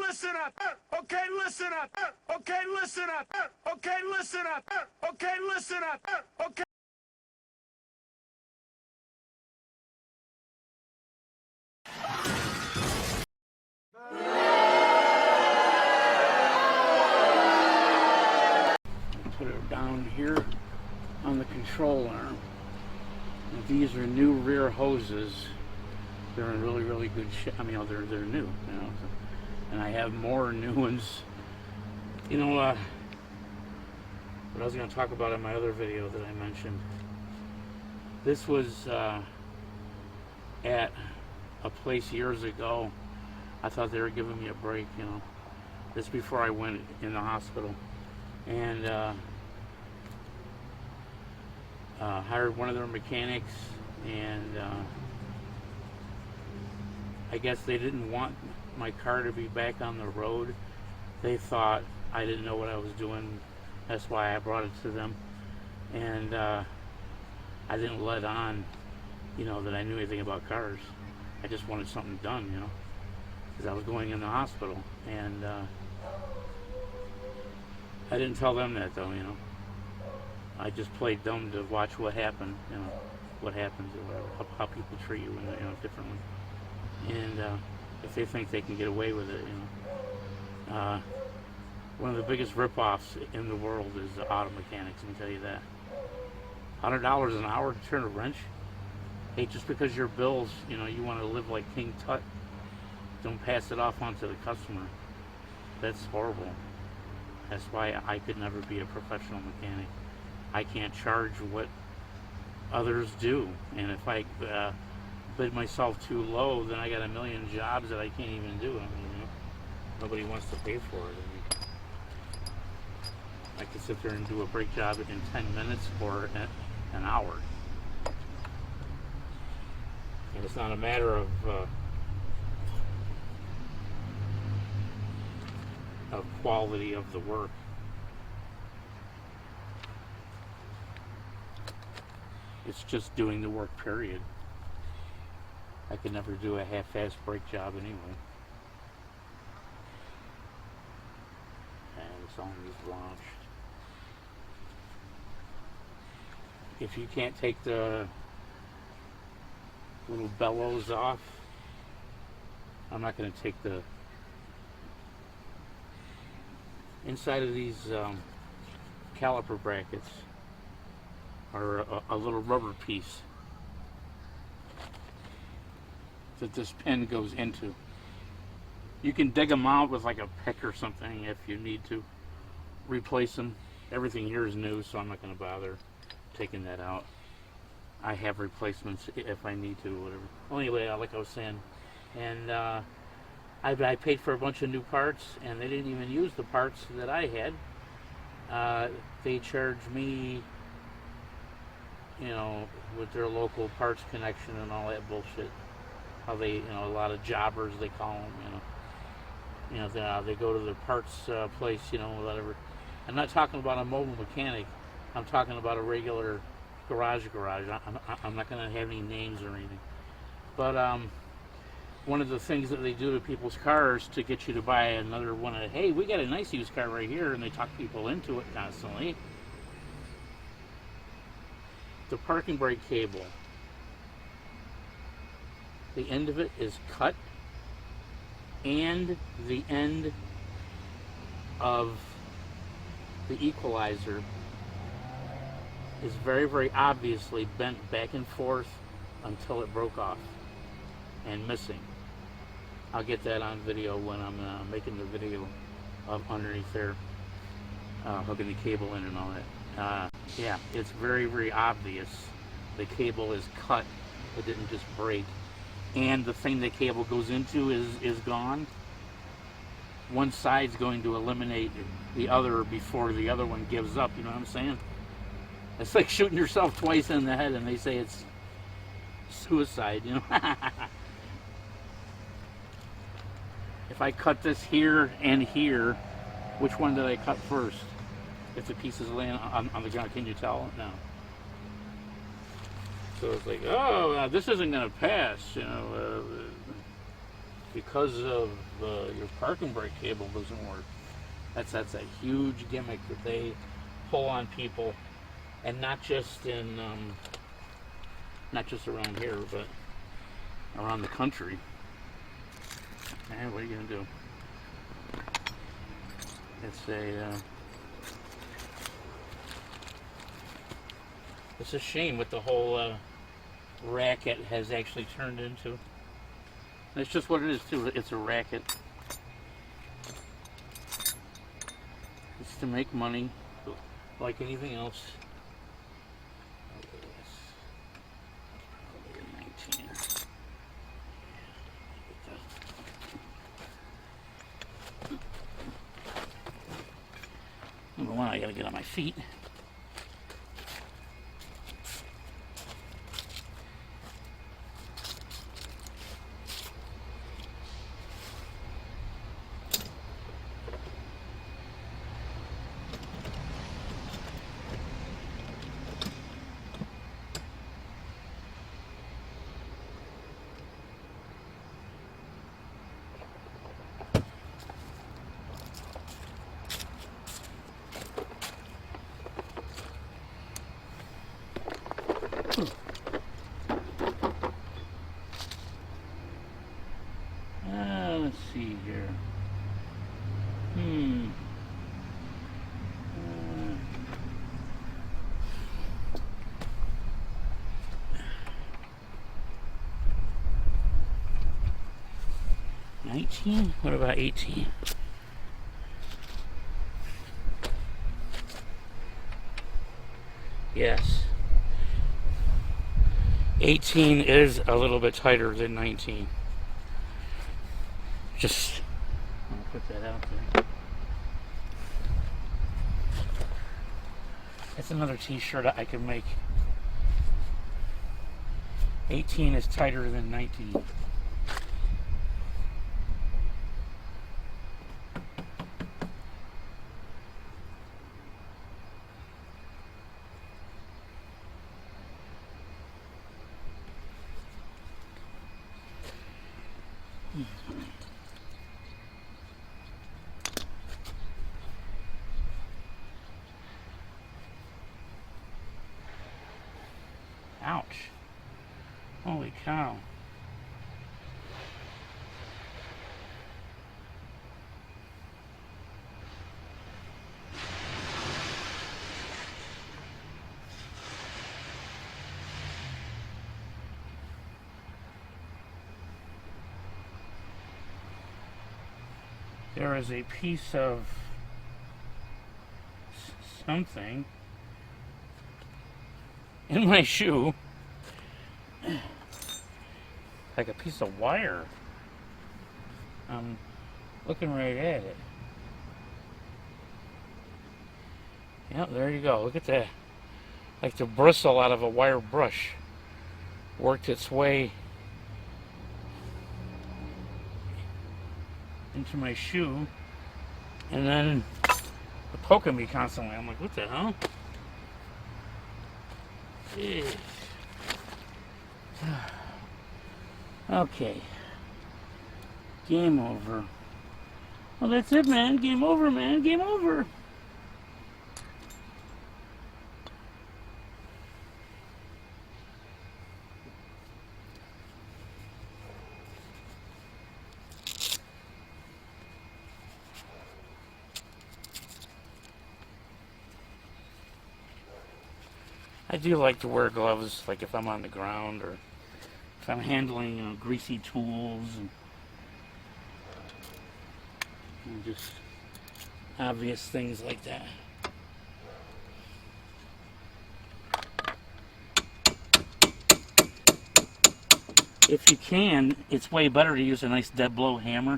listen up. Okay, listen up. Okay, listen up. Okay, listen up. Okay, listen up. Okay. Put it down here on the control arm. And these are new rear hoses. They're in really, really good shape. I mean, they're new, you know. And I have more new ones. You know, what I was going to talk about in my other video that I mentioned. This was at a place years ago. I thought they were giving me a break, you know. This before I went in the hospital. And hired one of their mechanics, and I guess they didn't want my car to be back on the road. They thought I didn't know what I was doing. That's why I brought it to them. And I didn't let on, you know, that I knew anything about cars. I just wanted something done, you know, because I was going in the hospital. And I didn't tell them that, though, you know. I just played dumb to watch what happened, you know, what happens or whatever, how people treat you, you know, differently. And if they think they can get away with it, you know. One of the biggest rip-offs in the world is the auto mechanics, let me tell you that. $100 an hour to turn a wrench? Hey, just because your bills, you know, you want to live like King Tut, don't pass it off onto the customer. That's horrible. That's why I could never be a professional mechanic. I can't charge what others do, and if I bid myself too low, then I got a million jobs that I can't even do. I mean, you know, nobody wants to pay for it. I mean, I could sit there and do a brake job in 10 minutes or an hour, and it's not a matter of quality of the work. It's just doing the work, period. I could never do a half-assed brake job anyway. And it's on these launched. If you can't take the little bellows off, I'm not going to take the inside of these caliper brackets are a little rubber piece that this pin goes into. You can dig them out with like a pick or something if you need to replace them. Everything here is new, so I'm not going to bother taking that out. I have replacements if I need to, whatever. Well, anyway, like I was saying, and I paid for a bunch of new parts, and they didn't even use the parts that I had. They charged me, you know, with their local parts connection and all that bullshit. How they, you know, a lot of jobbers, they call them, you know, they go to the parts place, you know, whatever. I'm not talking about a mobile mechanic. I'm talking about a regular garage. I'm not going to have any names or anything. But one of the things that they do to people's cars to get you to buy another one, hey, we got a nice used car right here, and they talk people into it constantly. The parking brake cable, the end of it is cut, and the end of the equalizer is very, very obviously bent back and forth until it broke off and missing. I'll get that on video when I'm making the video of underneath there, hooking the cable in and all that. Yeah, it's very, very obvious. The cable is cut. It didn't just break. And the thing the cable goes into is gone. One side's going to eliminate the other before the other one gives up. You know what I'm saying? It's like shooting yourself twice in the head, and they say it's suicide, you know? If I cut this here and here, which one did I cut first? If the piece is laying on the ground, can you tell? No. So it's like, oh, this isn't going to pass, you know, because of your parking brake cable doesn't work. That's a huge gimmick that they pull on people, and not just around here, but around the country. Man, what are you gonna do? It's a shame what the whole racket has actually turned into. That's just what it is too. It's a racket. It's to make money, like anything else. Number one, I gotta get on my feet. Let's see here. 19? What about 18? Yes. 18 is a little bit tighter than 19. Just, I'll put that out there. That's another t-shirt I can make. 18 is tighter than 19. Ouch. Holy cow. There is a piece of something in my shoe, like a piece of wire. I'm looking right at it. Yep, there you go. Look at that. Like the bristle out of a wire brush worked its way into my shoe, and then poking me constantly. I'm like, what the hell? Jeez. Okay. Game over. Well, that's it, man. Game over, man. Game over. I do like to wear gloves, like if I'm on the ground or if I'm handling greasy tools and just obvious things like that. If you can, it's way better to use a nice dead blow hammer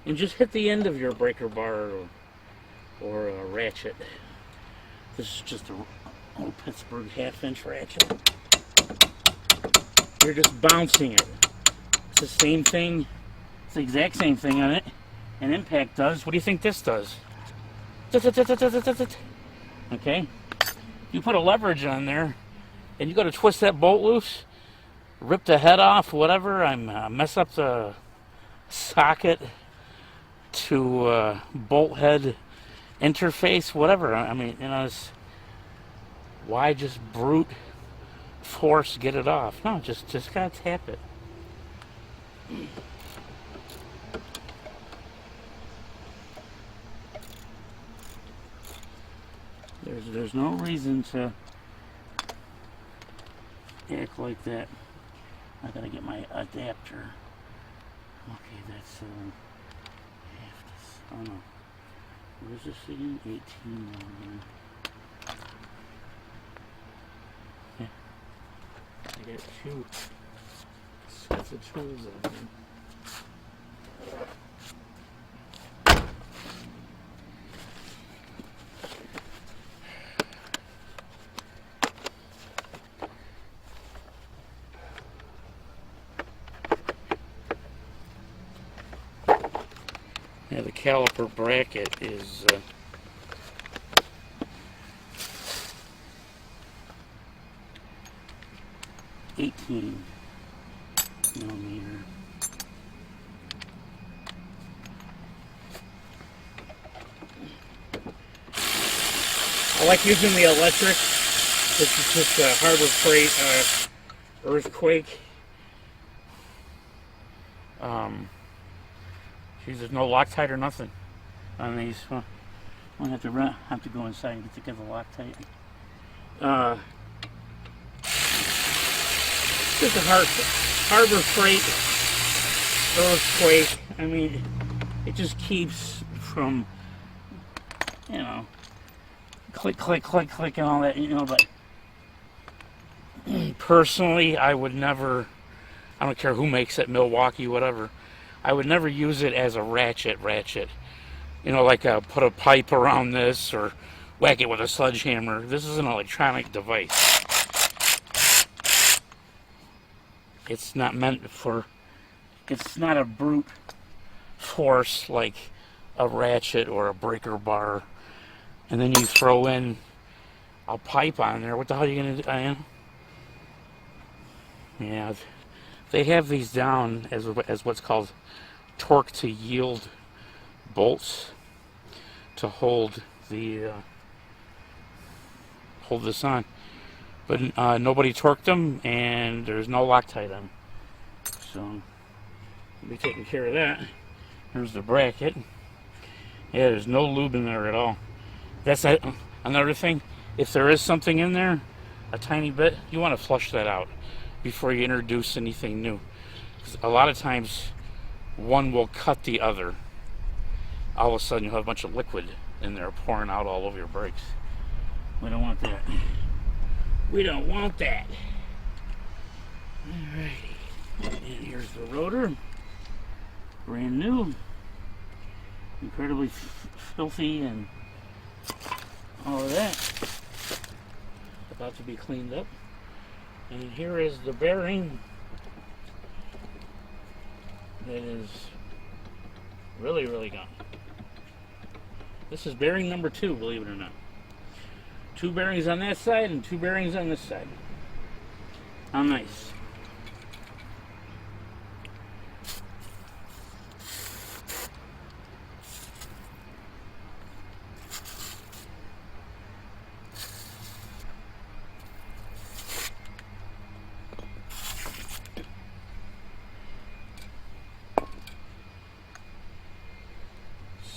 and just hit the end of your breaker bar or a ratchet. This is just a old Pittsburgh half-inch ratchet. You're just bouncing it. It's the same thing. It's the exact same thing on it. An impact does. What do you think this does? Okay. You put a leverage on there, and you go to twist that bolt loose, rip the head off, whatever. Mess up the socket. to bolt head interface, whatever. I mean, why just brute force get it off? No, just gotta tap it. There's no reason to act like that. I gotta get my adapter. Okay, that's oh no. Where's this again? 18 millimeter. Yeah. I got two sets of tools on here. Yeah, the caliper bracket is 18 millimeter. I like using the electric. This is just a Harbor Freight earthquake. Geez, there's no Loctite or nothing on these. Well, I'm gonna have to go inside and get the Loctite. Just a Harbor Freight earthquake. I mean, it just keeps from, click, click, click, click, and all that, but personally, I would never, I don't care who makes it, Milwaukee, whatever, I would never use it as a ratchet. Like put a pipe around this or whack it with a sledgehammer. This is an electronic device. It's not meant for, it's not a brute force like a ratchet or a breaker bar. And then you throw in a pipe on there. What the hell are you going to do, Ian? Yeah, they have these down as what's called torque to yield bolts to hold the hold this on, but nobody torqued them, and there's no Loctite on them. So we'll be taking care of that. Here's the bracket. Yeah, there's no lube in there at all. That's another thing. If there is something in there, a tiny bit, you want to flush that out before you introduce anything new. 'Cause a lot of times, one will cut the other. All of a sudden, you'll have a bunch of liquid in there pouring out all over your brakes. We don't want that. We don't want that. Alrighty. And here's the rotor. Brand new. Incredibly filthy and all of that. About to be cleaned up. And here is the bearing that is really, really gone. This is bearing number 2, believe it or not. 2 bearings on that side and 2 bearings on this side. How nice.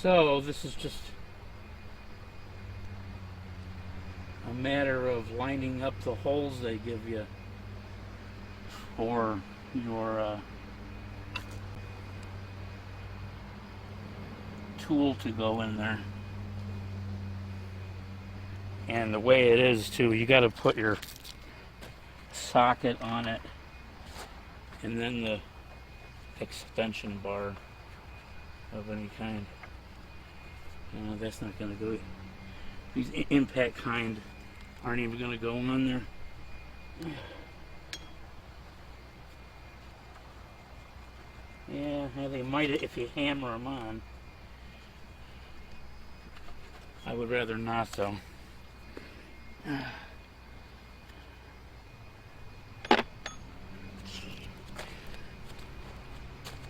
So this is just a matter of lining up the holes they give you for your tool to go in there. And the way it is too, you got to put your socket on it and then the extension bar of any kind. That's not going to go. These impact kind aren't even going to go on there. Yeah, they might if you hammer them on. I would rather not, though. I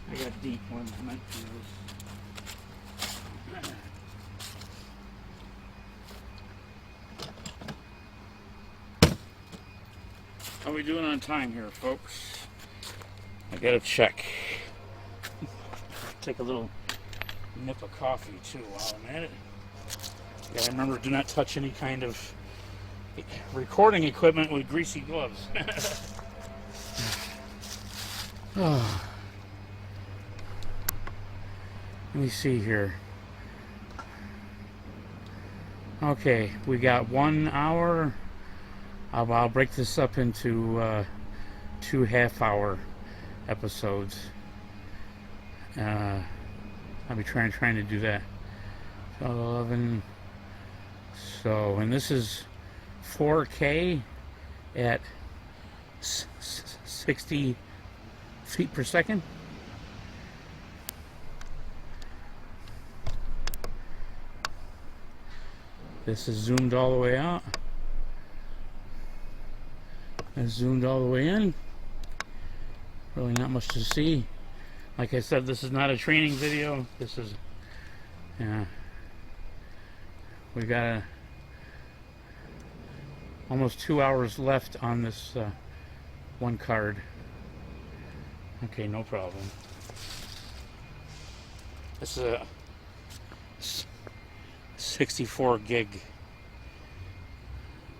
got deep ones meant for this. we doing on time here, folks? I gotta check. Take a little nip of coffee too while I'm at it. Gotta remember, do not touch any kind of recording equipment with greasy gloves. Oh. Let me see here. Okay, we got 1 hour. I'll break this up into 2 half-hour episodes. I'll be trying to do that. 11. So, and this is 4K at 60 feet per second. This is zoomed all the way out. It's zoomed all the way in. Really not much to see. Like I said, this is not a training video. This is, we got almost 2 hours left on this one card. Okay, no problem. This is a 64 gig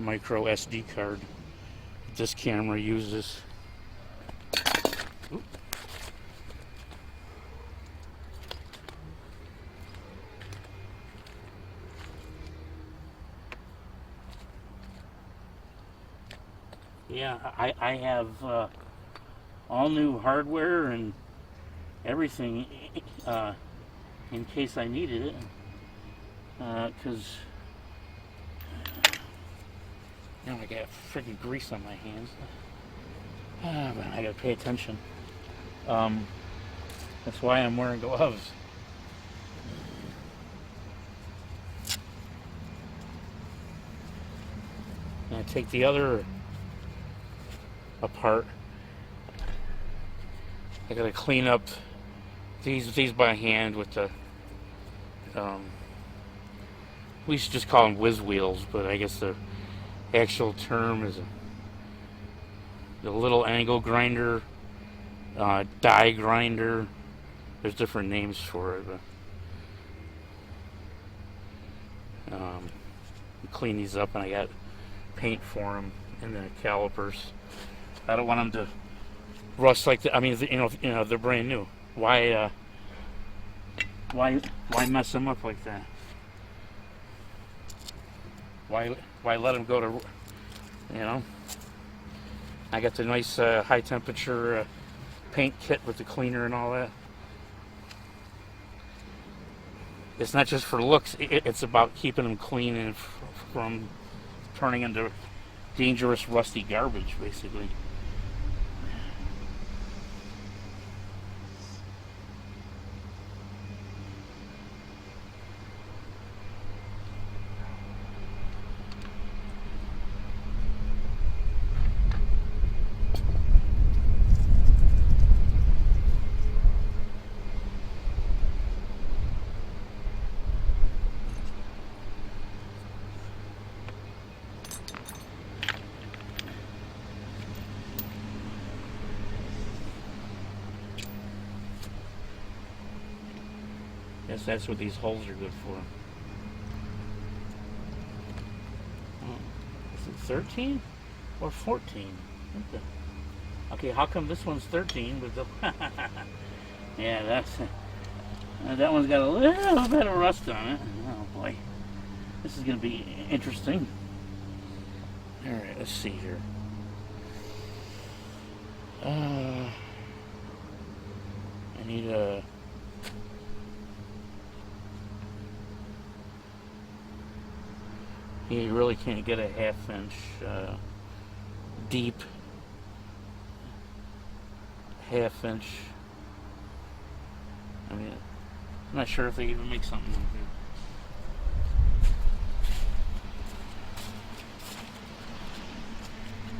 micro SD card this camera uses. Oop. Yeah, I have all new hardware and everything in case I needed it. Because now I got freaking grease on my hands. But I gotta pay attention. That's why I'm wearing gloves. And I take the other apart. I gotta clean up these by hand with the we should just call them whiz wheels, but I guess the actual term is the little angle grinder, die grinder. There's different names for it, but clean these up, and I got paint for them in the calipers. I don't want them to rust like I mean, you know, they're brand new. Why mess them up like that? Why let them go to, you know? I got the nice high temperature paint kit with the cleaner and all that. It's not just for looks, it's about keeping them clean and from turning into dangerous rusty garbage, basically. Yes, that's what these holes are good for. Oh, is it 13 or 14? Okay, how come this one's 13? But the yeah, that one's got a little bit of rust on it. Oh boy, this is gonna be interesting. All right, let's see here. I need a. You really can't get a half-inch deep half-inch. I mean, I'm not sure if they even make something like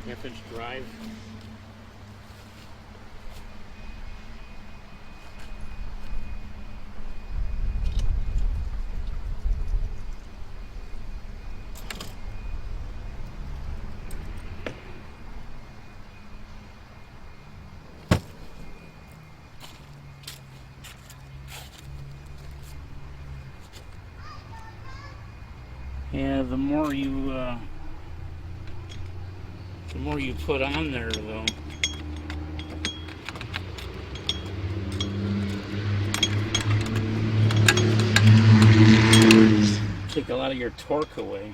that. Half-inch drive. Yeah, the more you put on there, though, take a lot of your torque away.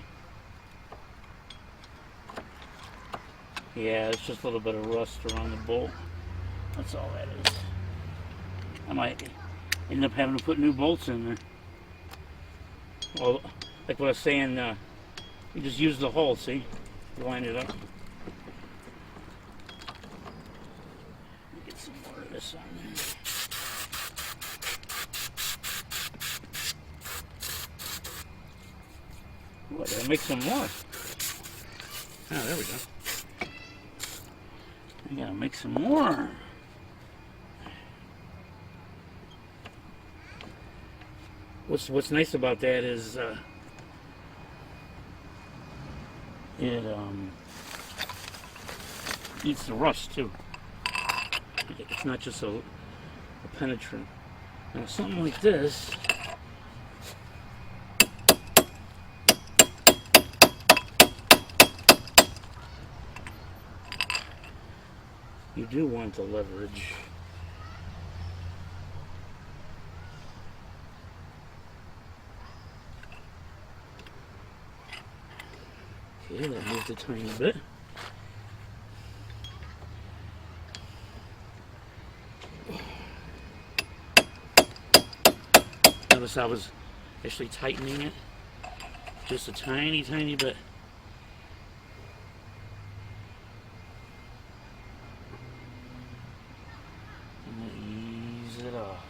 Yeah, it's just a little bit of rust around the bolt. That's all that is. I might end up having to put new bolts in there. Well, like what I was saying, you just use the hole, see? You line it up. Get some more of this on there. Ooh, I gotta make some more. Oh, there we go. I gotta make some more. What's nice about that is it eats the rust too. It's not just a penetrant. Now something like this, you do want the leverage. Okay, that moved a tiny bit. Notice I was actually tightening it just a tiny bit. And ease it off.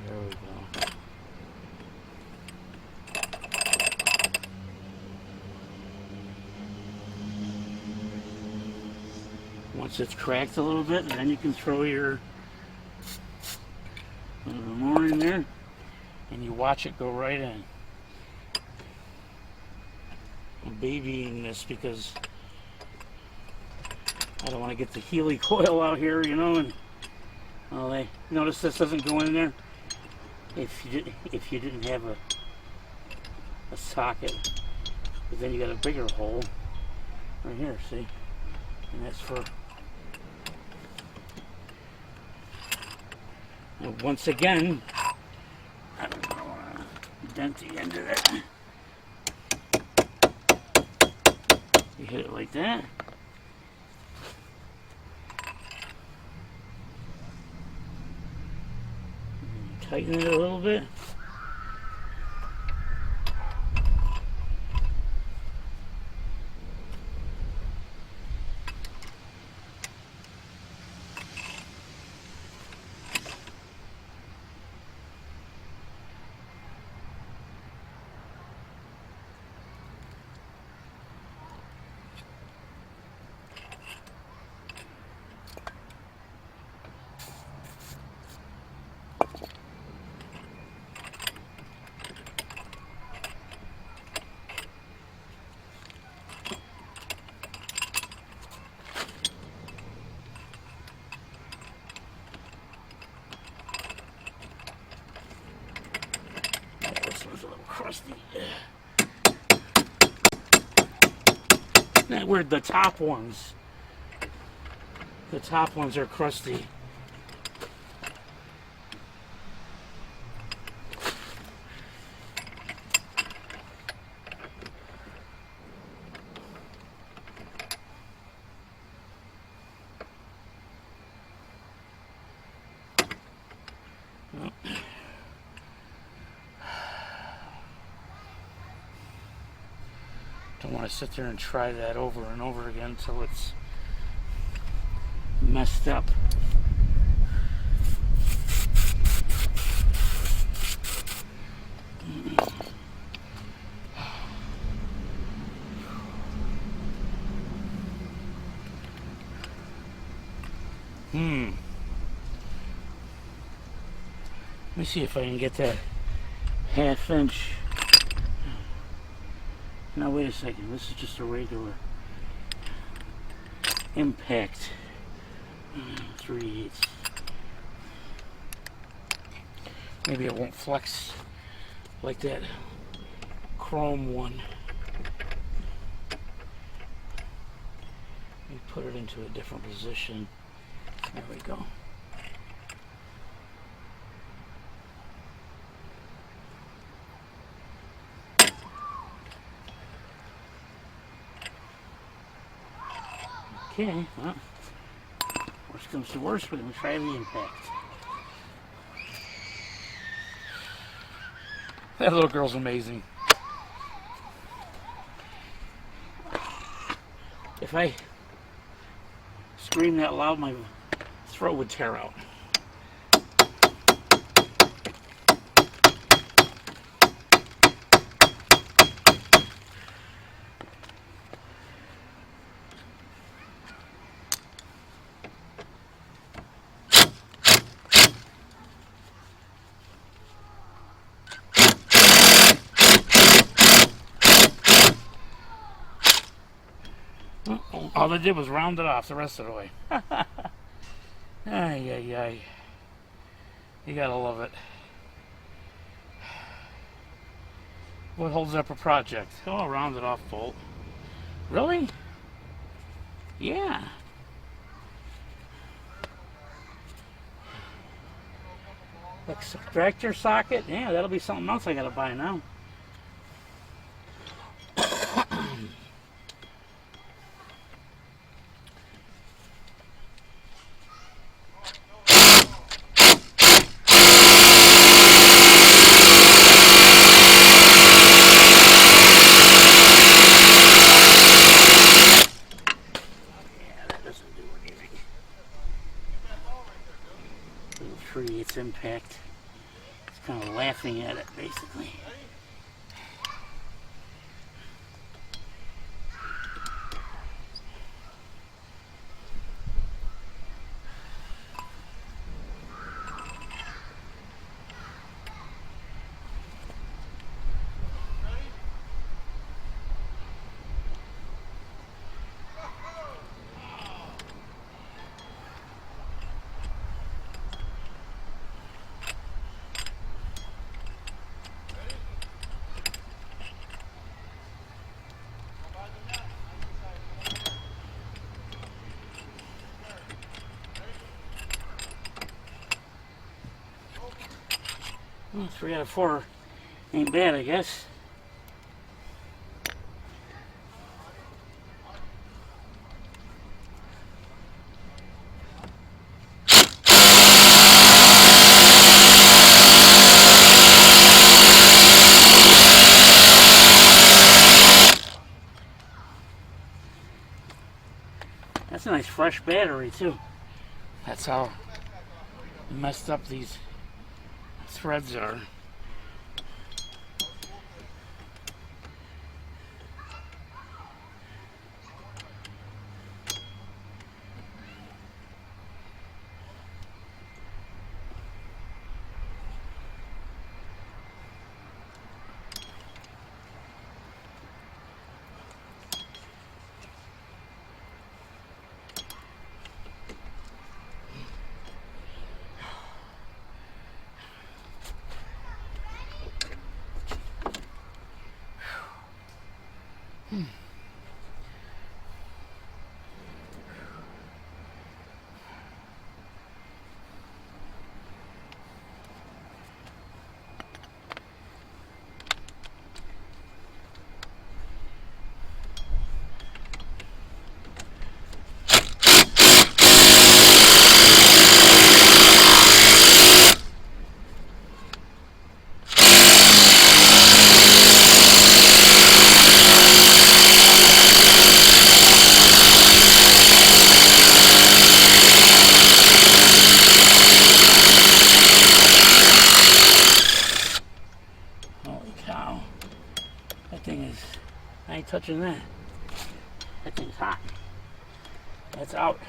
There we go. Once it's cracked a little bit, then you can throw your a little more in there, and you watch it go right in. I'm babying this because I don't want to get the Healy coil out here, you know. And well, notice this doesn't go in there. If you didn't have a socket, but then you got a bigger hole right here. See, and that's for. And once again, I don't want to dent the end of it. You hit it like that. Tighten it a little bit. Crusty. Now, where the top ones are crusty. Don't want to sit there and try that over and over again until it's messed up. Let me see if I can get that 1/2 inch. Now wait a second, this is just a regular impact 3/8. Maybe it won't flex like that chrome one. Let me put it into a different position. There we go. Okay, well, worst comes to worst, we're going to try the impact. That little girl's amazing. If I screamed that loud, my throat would tear out. All I did was round it off the rest of the way. Ay, ay, ay. You gotta love it. What holds up a project? Oh, a rounded off bolt. Really? Yeah. Extractor socket? Yeah, that'll be something else I gotta buy now. Creates impact. It's kind of laughing at it, basically. Well, 3 out of 4 ain't bad, I guess. That's a nice fresh battery too. That's how messed up these threads are. I ain't touching that. That thing's hot. That's out.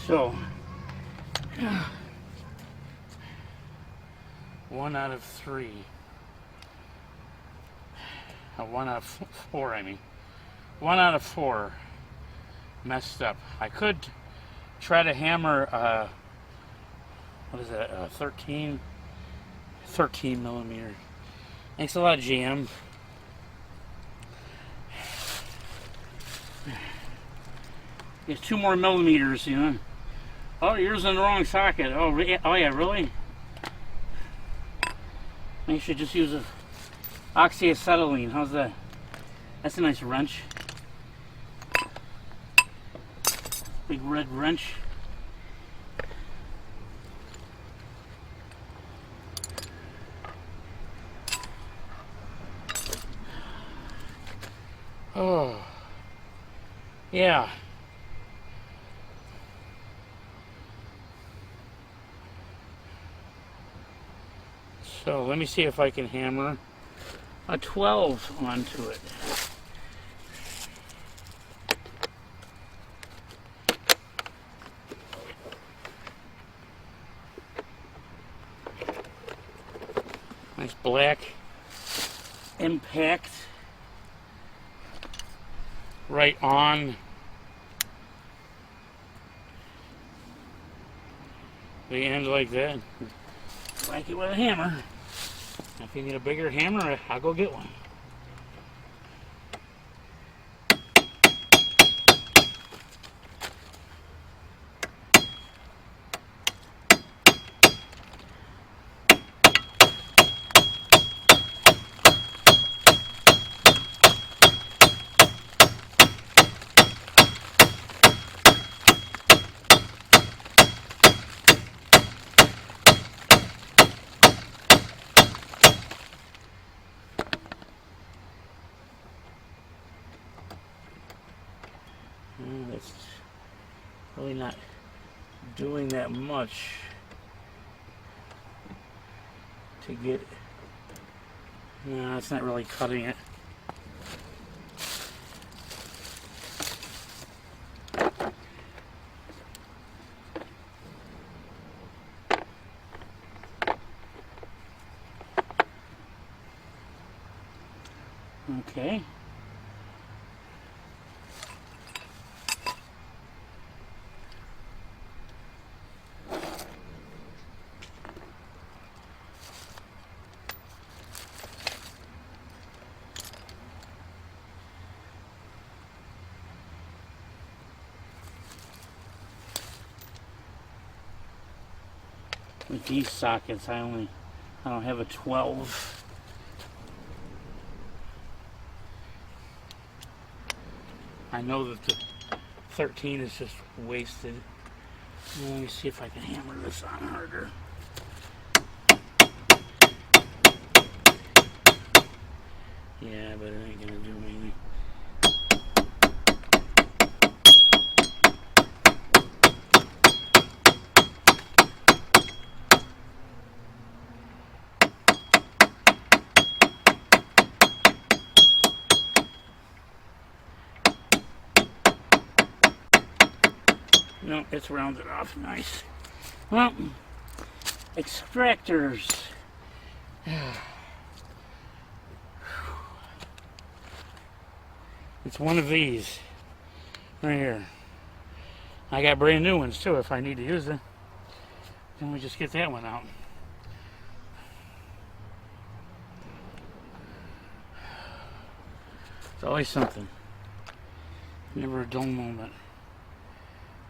So, 1 out of 3. 1 out of 4, I mean. 1 out of 4 messed up. I could try to hammer, what is that, 13 millimeter. Thanks a lot, GM. There's 2 more millimeters, you know. Oh, yours in the wrong socket. Oh, yeah, really? I should just use a oxyacetylene. How's that? That's a nice wrench. Big red wrench. Oh, yeah. So let me see if I can hammer a 12 onto it. Nice black impact right on the end like that. Whack it with a hammer. If you need a bigger hammer, I'll go get one. It's really not doing that much to get. No, it's not really cutting it. Okay. With these sockets, I don't have a 12. I know that the 13 is just wasted. Let me see if I can hammer this on harder. Yeah, but it ain't gonna do anything. No, it's rounded off nice. Well, extractors. It's one of these right here. I got brand new ones too if I need to use them. Then we just get that one out. It's always something. Never a dull moment.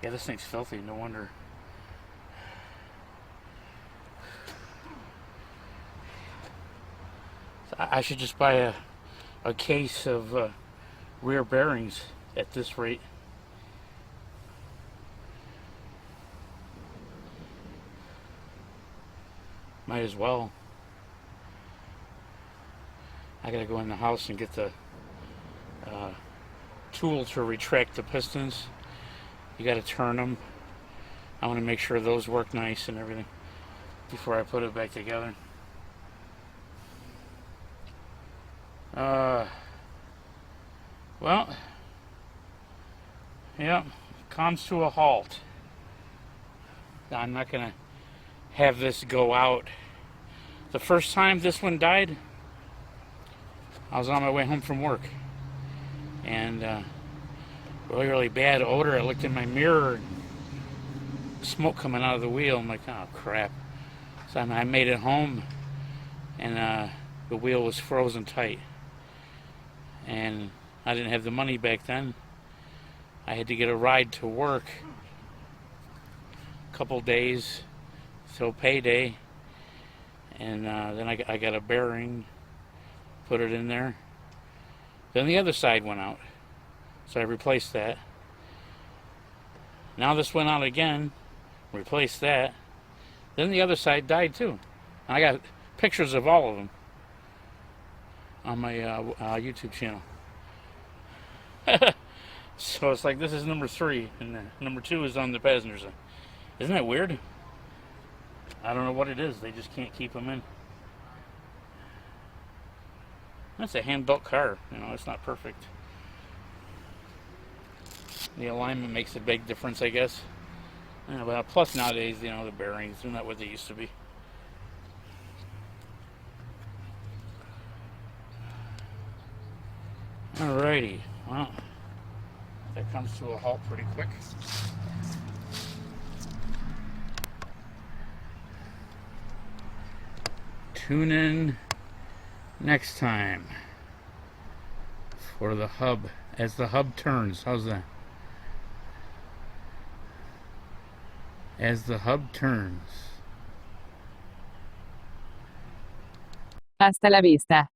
Yeah, this thing's filthy, no wonder. So I should just buy a case of rear bearings at this rate. Might as well. I gotta go in the house and get the tool to retract the pistons. You got to turn them. I want to make sure those work nice and everything before I put it back together. Well, yeah, comes to a halt. I'm not going to have this go out The first time this one died, I was on my way home from work, and really bad odor. I looked in my mirror, and smoke coming out of the wheel. I'm like, oh crap. So I made it home, and the wheel was frozen tight, and I didn't have the money back then. I had to get a ride to work a couple days till payday, and then I got a bearing, put it in there. Then the other side went out, so I replaced that. Now this went out again, replaced that. Then the other side died too. And I got pictures of all of them on my YouTube channel. So it's like, this is number 3, and number 2 is on the passenger side. Isn't that weird? I don't know what it is. They just can't keep them in. That's a hand-built car. You know, it's not perfect. The alignment makes a big difference, I guess. Yeah, but plus nowadays, you know, the bearings are not what they used to be. Alrighty, well, that comes to a halt pretty quick. Tune in next time for the hub, as the hub turns. How's that? As the hub turns. Hasta la vista.